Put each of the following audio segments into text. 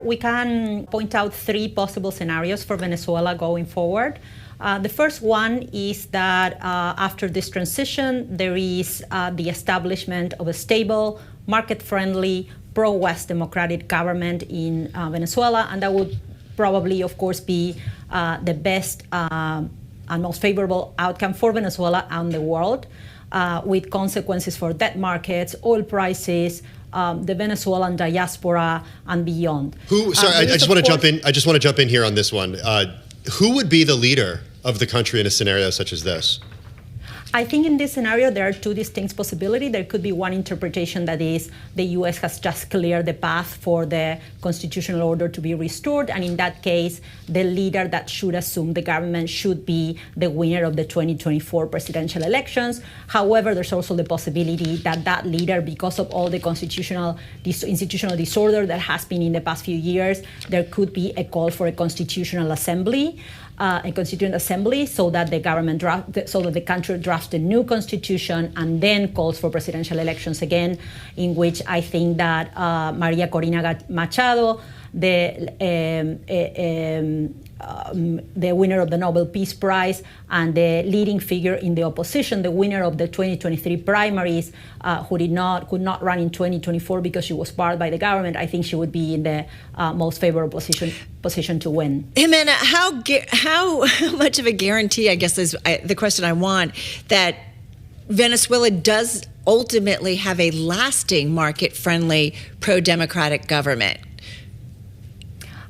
We can point out three possible scenarios for Venezuela going forward. The first one is that after this transition, there is the establishment of a stable, market-friendly, pro-West democratic government in Venezuela, and that would probably, of course, be the best and most favorable outcome for Venezuela and the world, with consequences for debt markets, oil prices, the Venezuelan diaspora, and beyond. I just want to jump in here on this one. Who would be the leader of the country in a scenario such as this? I think in this scenario, there are two distinct possibilities. There could be one interpretation that is the U.S. has just cleared the path for the constitutional order to be restored. And in that case, the leader that should assume the government should be the winner of the 2024 presidential elections. However, there's also the possibility that that leader, because of all the institutional disorder that has been in the past few years, there could be a call for a constitutional assembly. A constituent assembly, so that the government so that the country drafts a new constitution and then calls for presidential elections again, in which I think that Maria Corina Machado, the winner of the Nobel Peace Prize and the leading figure in the opposition, the winner of the 2023 primaries, who could not run in 2024 because she was barred by the government, I think she would be in the most favorable position to win. Jimena, how much of a guarantee, I guess is the question I want, that Venezuela does ultimately have a lasting market-friendly, pro-democratic government?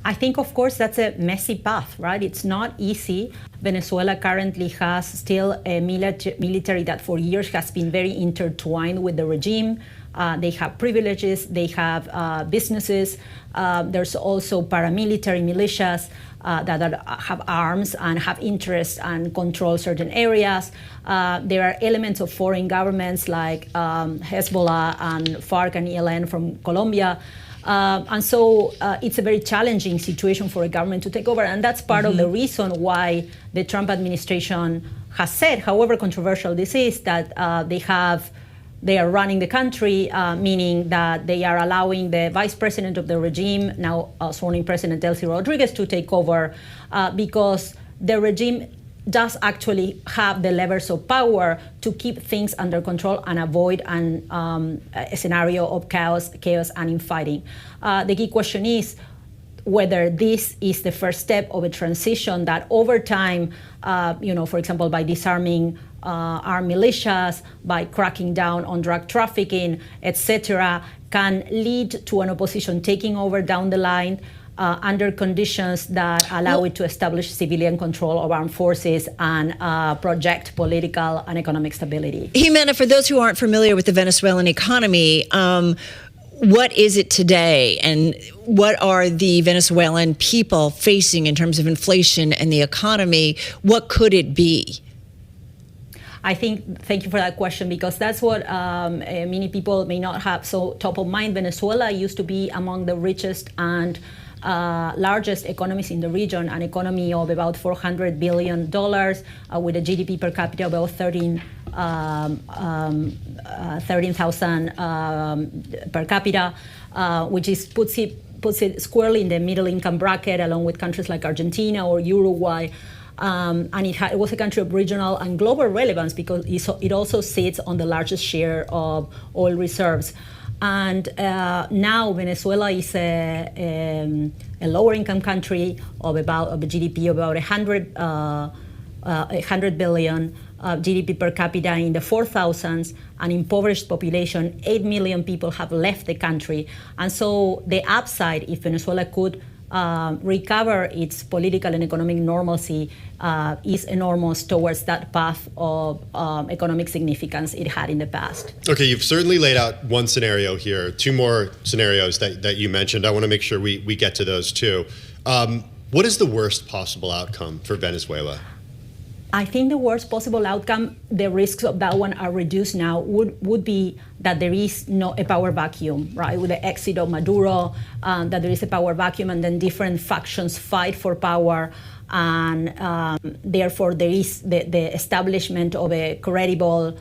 I think, of course, that's a messy path, right? It's not easy. Venezuela currently has still a military that for years has been very intertwined with the regime. They have privileges, they have businesses. There's also paramilitary militias that have arms and have interests and control certain areas. There are elements of foreign governments like Hezbollah and FARC and ELN from Colombia. And so it's a very challenging situation for a government to take over. And that's part of the reason why the Trump administration has said, however controversial this is, that they are running the country, meaning that they are allowing the vice president of the regime, now sworn-in President Delcy Rodriguez, to take over because the regime does actually have the levers of power to keep things under control and avoid a scenario of chaos and infighting. The key question is whether this is the first step of a transition that over time, for example, by disarming armed militias, by cracking down on drug trafficking, etc., can lead to an opposition taking over down the line under conditions that allow it to establish civilian control of armed forces and project political and economic stability. Jimena, for those who aren't familiar with the Venezuelan economy, what is it today, and what are the Venezuelan people facing in terms of inflation and the economy? What could it be? Thank you for that question, because that's what many people may not have so top of mind. Venezuela used to be among the richest and largest economies in the region, an economy of about $400 billion with a GDP per capita of about 13,000 per capita, which puts it squarely in the middle income bracket, along with countries like Argentina or Uruguay. And it was a country of regional and global relevance because it also sits on the largest share of oil reserves. And now Venezuela is a lower income country of a GDP of about 100 billion, GDP per capita in the 4,000s, an impoverished population. 8 million people have left the country. And so the upside, if Venezuela could recover its political and economic normalcy, is enormous towards that path of economic significance it had in the past. Okay, you've certainly laid out one scenario here. Two more scenarios that you mentioned. I want to make sure we get to those too. What is the worst possible outcome for Venezuela? I think the worst possible outcome, the risks of that one are reduced now, would be that there is a power vacuum, right? With the exit of Maduro, that there is a power vacuum, and then different factions fight for power, and therefore there is the establishment of a credible,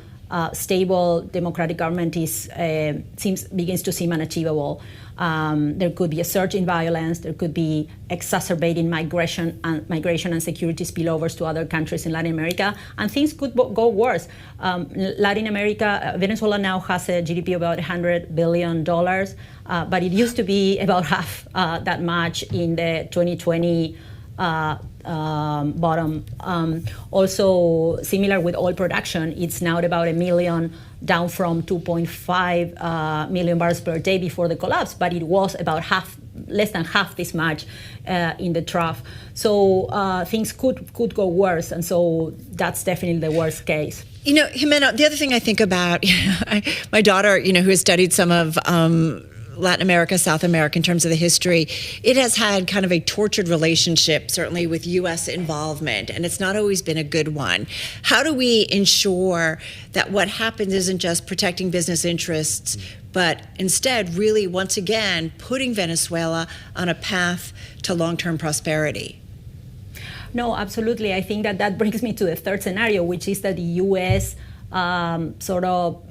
stable democratic government begins to seem unachievable. There could be a surge in violence. There could be exacerbating migration and security spillovers to other countries in Latin America, and things could go worse. Latin America, Venezuela now has a GDP of about $100 billion, but it used to be about half that much in the 2020 bottom. Also, similar with oil production, it's now at about 1 million, down from 2.5 million barrels per day before the collapse, but it was about less than half this much in the trough. So things could go worse, and so that's definitely the worst case. You know, Jimena, the other thing I think about, my daughter, who has studied some of Latin America, South America in terms of the history, it has had kind of a tortured relationship, certainly with U.S. involvement, and it's not always been a good one. How do we ensure that what happens isn't just protecting business interests, but instead really, once again, putting Venezuela on a path to long-term prosperity? No, absolutely. I think that brings me to the third scenario, which is that the U.S. Sort of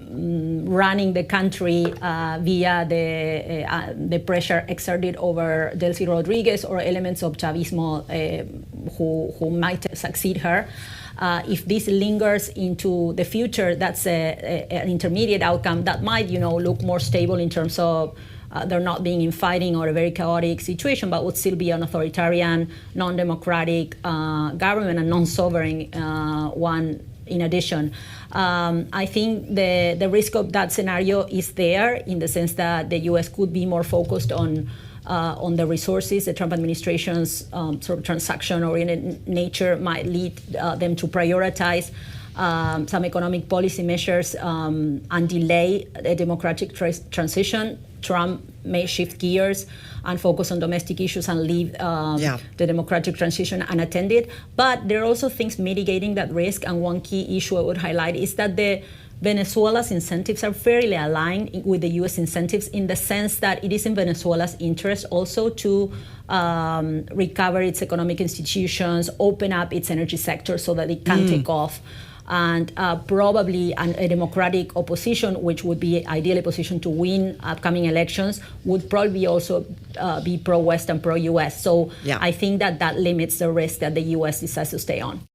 running the country via the pressure exerted over Delcy Rodriguez or elements of Chavismo who might succeed her. If this lingers into the future, that's an intermediate outcome that might, look more stable in terms of there not being infighting or a very chaotic situation, but would still be an authoritarian, non-democratic government, and non-sovereign one in addition. I think the risk of that scenario is there in the sense that the U.S. could be more focused on the resources. The Trump administration's sort of transaction-oriented nature might lead them to prioritize some economic policy measures and delay a democratic transition. Trump may shift gears and focus on domestic issues and leave the democratic transition unattended. But there are also things mitigating that risk. And one key issue I would highlight is that Venezuela's incentives are fairly aligned with the U.S. incentives in the sense that it is in Venezuela's interest also to recover its economic institutions, open up its energy sector so that it can take off. And probably a democratic opposition, which would be ideally positioned to win upcoming elections, would probably also be pro-West and pro-U.S. So I think that limits the risk that the U.S. decides to stay on.